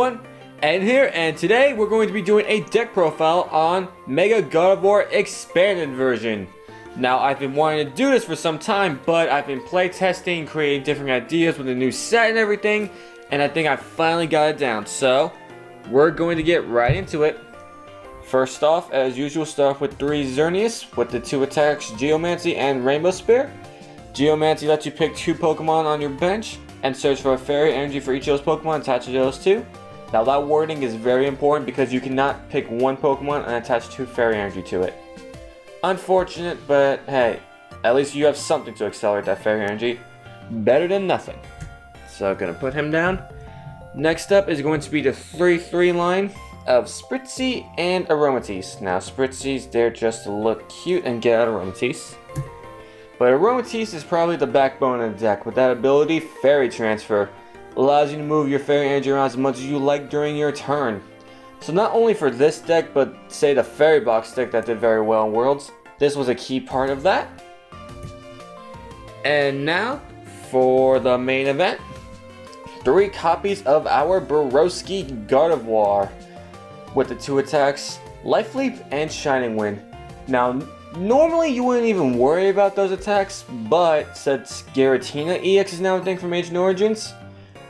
everyone, Ed here, and today we're going to be doing a deck profile on Mega God of War Expanded version. Now, I've been wanting to do this for some time, but I've been playtesting, creating different ideas with the new set and everything, and I think I finally got it down, so we're going to get right into it. First off, as usual, start off with 3 Xerneas with the 2 attacks, Geomancy and Rainbow Spear. Geomancy lets you pick 2 Pokemon on your bench and search for a fairy energy for each of those Pokemon attached to those 2. Now that wording is very important because you cannot pick 1 Pokemon and attach 2 fairy energy to it. Unfortunate, but hey, at least you have something to accelerate that fairy energy. Better than nothing. So gonna put him down. Next up is going to be the 3-3 line of Spritzy and Aromatisse. Now Spritzy's there just to look cute and get out Aromatisse. But Aromatisse is probably the backbone of the deck. With that ability, Fairy Transfer allows you to move your fairy energy around as much as you like during your turn. So not only for this deck, but say the Fairy Box deck that did very well in Worlds, this was a key part of that. And now, for the main event, 3 copies of our Bboc God of War with the 2 attacks, Life Leap and Shining Wind. Now, normally you wouldn't even worry about those attacks, but since Giratina EX is now a thing from Ancient Origins,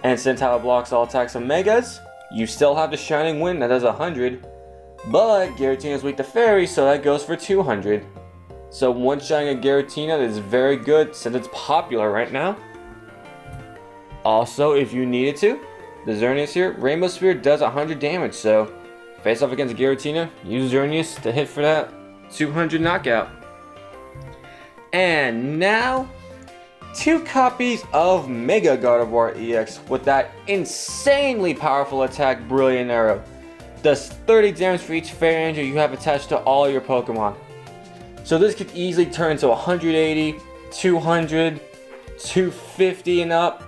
and since how it blocks all attacks of Megas, you still have the Shining Wind that does 100, but Giratina is weak to Fairy, so that goes for 200. So one-shotting a Giratina is very good since it's popular right now. Also, if you needed to, the Xerneas here, Rainbow Spear does 100 damage, so face off against Giratina, use Xerneas to hit for that 200 knockout. And now, 2 copies of Mega God of War EX with that insanely powerful attack, Brilliant Arrow. Does 30 damage for each fairy energy you have attached to all your Pokemon. So this could easily turn into 180, 200, 250 and up.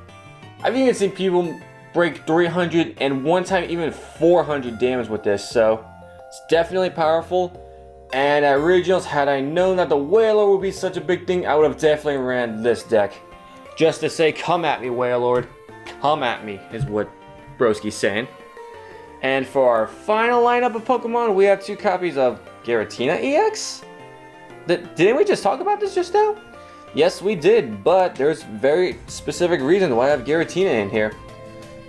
I've even seen people break 300 and one time even 400 damage with this, so it's definitely powerful. And at Regionals, had I known that the Wailord would be such a big thing, I would have definitely ran this deck. Just to say, come at me, Wailord. Come at me, is what Broski's saying. And for our final lineup of Pokemon, we have 2 copies of Giratina EX? Didn't we just talk about this just now? Yes, we did, but there's very specific reasons why I have Giratina in here.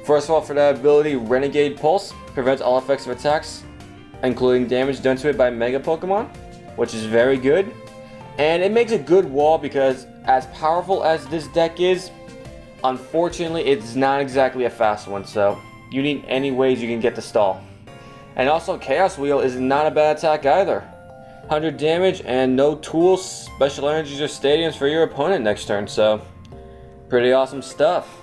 First of all, for that ability, Renegade Pulse prevents all effects of attacks, including damage done to it by Mega Pokemon, which is very good. And it makes a good wall because as powerful as this deck is, unfortunately it's not exactly a fast one, so you need any ways you can get to stall. And also Chaos Wheel is not a bad attack either. 100 damage and no tools, special energies, or stadiums for your opponent next turn, so pretty awesome stuff.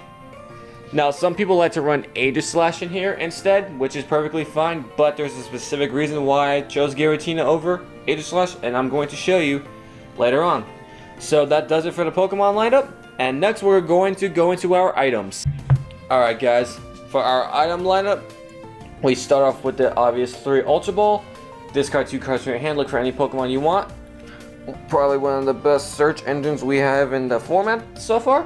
Now, some people like to run Aegislash in here instead, which is perfectly fine, but there's a specific reason why I chose Giratina over Aegislash, and I'm going to show you later on. So that does it for the Pokemon lineup, and next we're going to go into our items. Alright guys, for our item lineup, we start off with the obvious 3 Ultra Ball. Discard 2 cards from your hand, look for any Pokemon you want. Probably one of the best search engines we have in the format so far.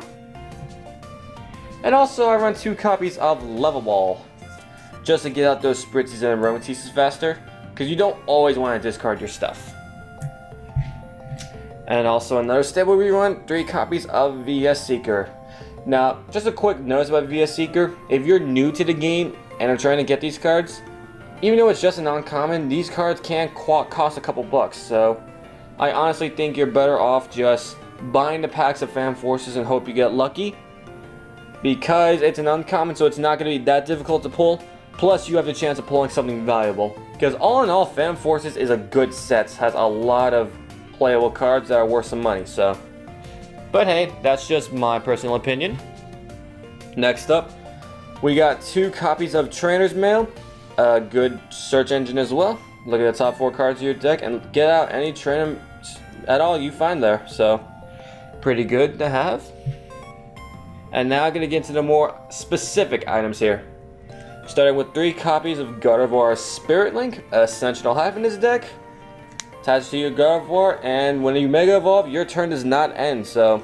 And also I run 2 copies of Level Ball, just to get out those Spritzes and Aromatisses faster, because you don't always want to discard your stuff. And also another stable we run 3 copies of VS Seeker. Now, just a quick notice about VS Seeker, if you're new to the game and are trying to get these cards, even though it's just an uncommon, these cards can cost a couple bucks, so I honestly think you're better off just buying the packs of Fan Forces and hope you get lucky. Because it's an uncommon, so it's not going to be that difficult to pull. Plus, you have the chance of pulling something valuable. Because all in all, Fan Forces is a good set. Has a lot of playable cards that are worth some money, so. But hey, that's just my personal opinion. Next up, we got 2 copies of Trainer's Mail. A good search engine as well. Look at the top 4 cards of your deck and get out any trainer at all you find there. So, pretty good to have. And now I'm going to get into the more specific items here. Starting with 3 copies of God of War Spirit Link, Ascensional Hive in this deck. Attached to your God of War, and when you Mega Evolve, your turn does not end, so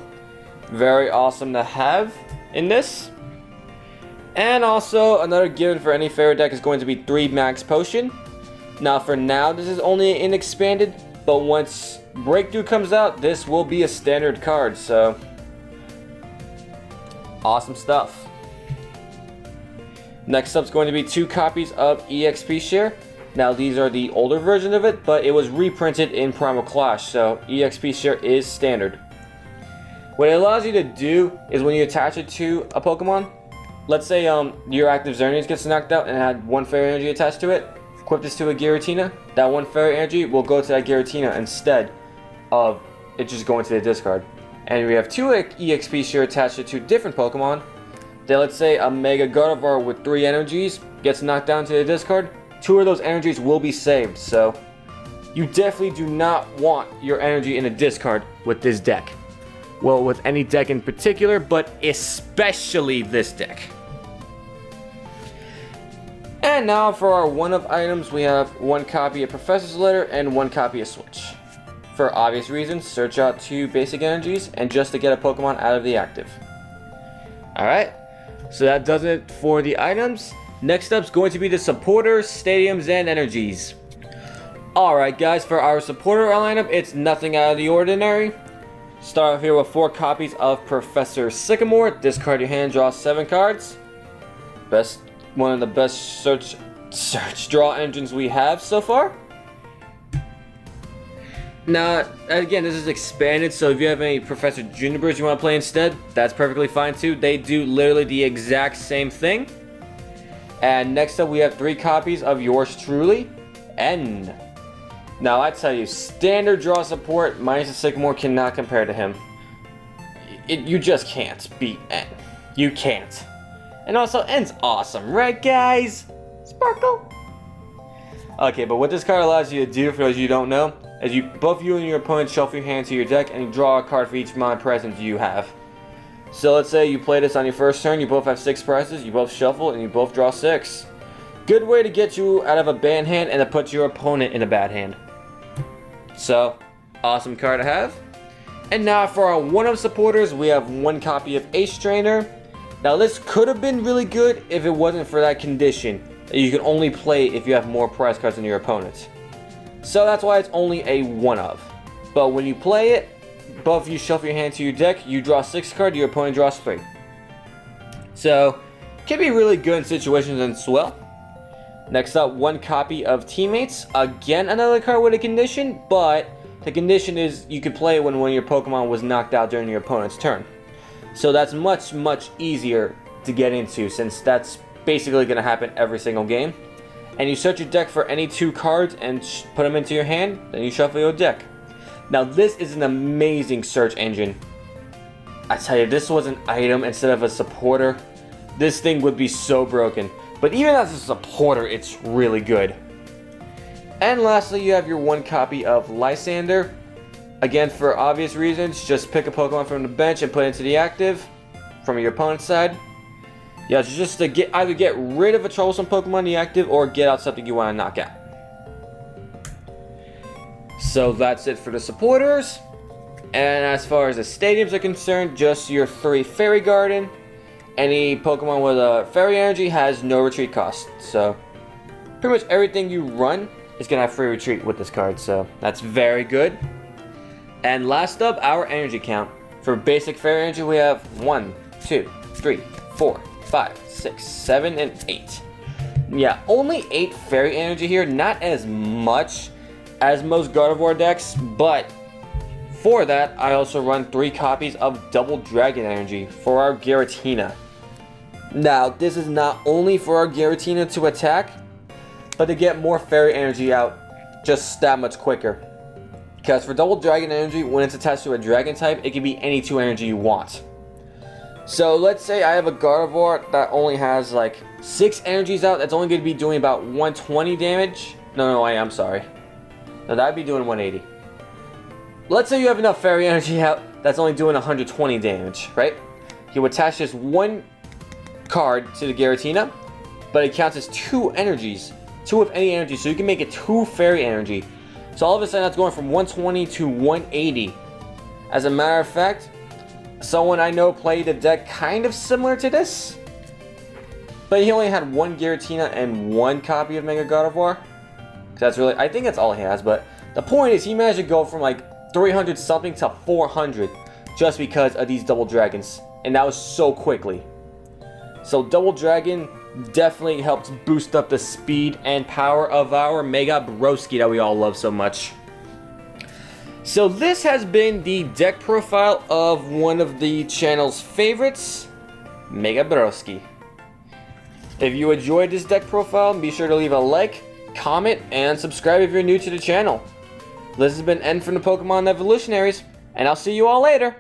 very awesome to have in this. And also, another given for any fairy deck is going to be 3 max potion. Now for now, this is only an expanded, but once Breakthrough comes out, this will be a standard card, so awesome stuff. Next up is going to be 2 copies of EXP Share. Now these are the older version of it, but it was reprinted in Primal Clash, so EXP Share is standard. What it allows you to do is when you attach it to a Pokemon, let's say your active Xerneas gets knocked out and had 1 fairy energy attached to it, equip this to a Giratina, that 1 fairy energy will go to that Giratina instead of it just going to the discard. And we have 2 EXP Share attached to 2 different Pokemon. Then let's say a Mega Gardevoir with 3 energies gets knocked down to the discard, 2 of those energies will be saved, so you definitely do not want your energy in a discard with this deck. Well, with any deck in particular, but especially this deck. And now for our one-of items, we have 1 copy of Professor's Letter and 1 copy of Switch. For obvious reasons, search out 2 basic energies and just to get a Pokemon out of the active. Alright, so that does it for the items. Next up is going to be the supporters, stadiums, and energies. Alright guys, for our supporter lineup, it's nothing out of the ordinary. Start off here with 4 copies of Professor Sycamore. Discard your hand, draw 7 cards. One of the best search draw engines we have so far. Now, again, this is expanded, so if you have any Professor Junipers you want to play instead, that's perfectly fine too. They do literally the exact same thing. And next up, we have 3 copies of yours truly, N. Now, I tell you, standard draw support minus the Sycamore cannot compare to him. You just can't beat N. You can't. And also, N's awesome, right guys? Sparkle. Okay, but what this card allows you to do, for those of you who don't know, is both you and your opponent shuffle your hand to your deck and you draw a card for each amount of presents you have. So let's say you play this on your first turn, you both have 6 prizes, you both shuffle, and you both draw 6. Good way to get you out of a bad hand and to put your opponent in a bad hand. So, awesome card to have. And now for our one-of supporters, we have 1 copy of Ace Trainer. Now this could have been really good if it wasn't for that condition that you can only play if you have more prize cards than your opponent. So that's why it's only a one-of. But when you play it, both of you shuffle your hand to your deck, you draw 6 cards, your opponent draws 3. So, can be really good in situations and swell. Next up, 1 copy of Teammates. Again, another card with a condition, but the condition is you could play it when one of your Pokemon was knocked out during your opponent's turn. So that's much, much easier to get into since that's basically going to happen every single game. And you search your deck for any 2 cards and put them into your hand, then you shuffle your deck. Now this is an amazing search engine. I tell you, this was an item instead of a supporter. This thing would be so broken. But even as a supporter, it's really good. And lastly, you have your 1 copy of Lysander. Again, for obvious reasons, just pick a Pokemon from the bench and put it into the active from your opponent's side. Yeah, it's just to either get rid of a troublesome Pokemon in the active or get out something you want to knock out. So that's it for the supporters. And as far as the stadiums are concerned, just your 3 Fairy Garden. Any Pokemon with a Fairy Energy has no retreat cost. So pretty much everything you run is going to have free retreat with this card. So that's very good. And last up, our energy count. For basic Fairy Energy, we have 1, 2, 3, 4, 5, 6, 7, and 8. Yeah, only 8 Fairy Energy here. Not as much as most Gardevoir decks, but for that, I also run 3 copies of Double Dragon Energy for our Giratina. Now, this is not only for our Giratina to attack, but to get more Fairy Energy out just that much quicker. Because for Double Dragon Energy, when it's attached to a Dragon type, it can be any 2 energy you want. So let's say I have a Gardevoir that only has like 6 energies out, that's only going to be doing about 120 damage. I'm sorry. No, that'd be doing 180. Let's say you have enough Fairy Energy out that's only doing 120 damage, right? You attach this 1 card to the Giratina, but it counts as 2 energies. 2 of any energy, so you can make it 2 Fairy Energy. So all of a sudden that's going from 120 to 180. As a matter of fact, someone I know played a deck kind of similar to this. But he only had one Giratina and one copy of Mega Gardevoir. That's really, I think that's all he has, but the point is he managed to go from like 300 something to 400 just because of these double dragons. And that was so quickly. So double dragon definitely helped boost up the speed and power of our Mega Broski that we all love so much. So this has been the deck profile of one of the channel's favorites, Mega Broski. If you enjoyed this deck profile, be sure to leave a like, comment, and subscribe if you're new to the channel. This has been N from the Pokemon Evolutionaries, and I'll see you all later.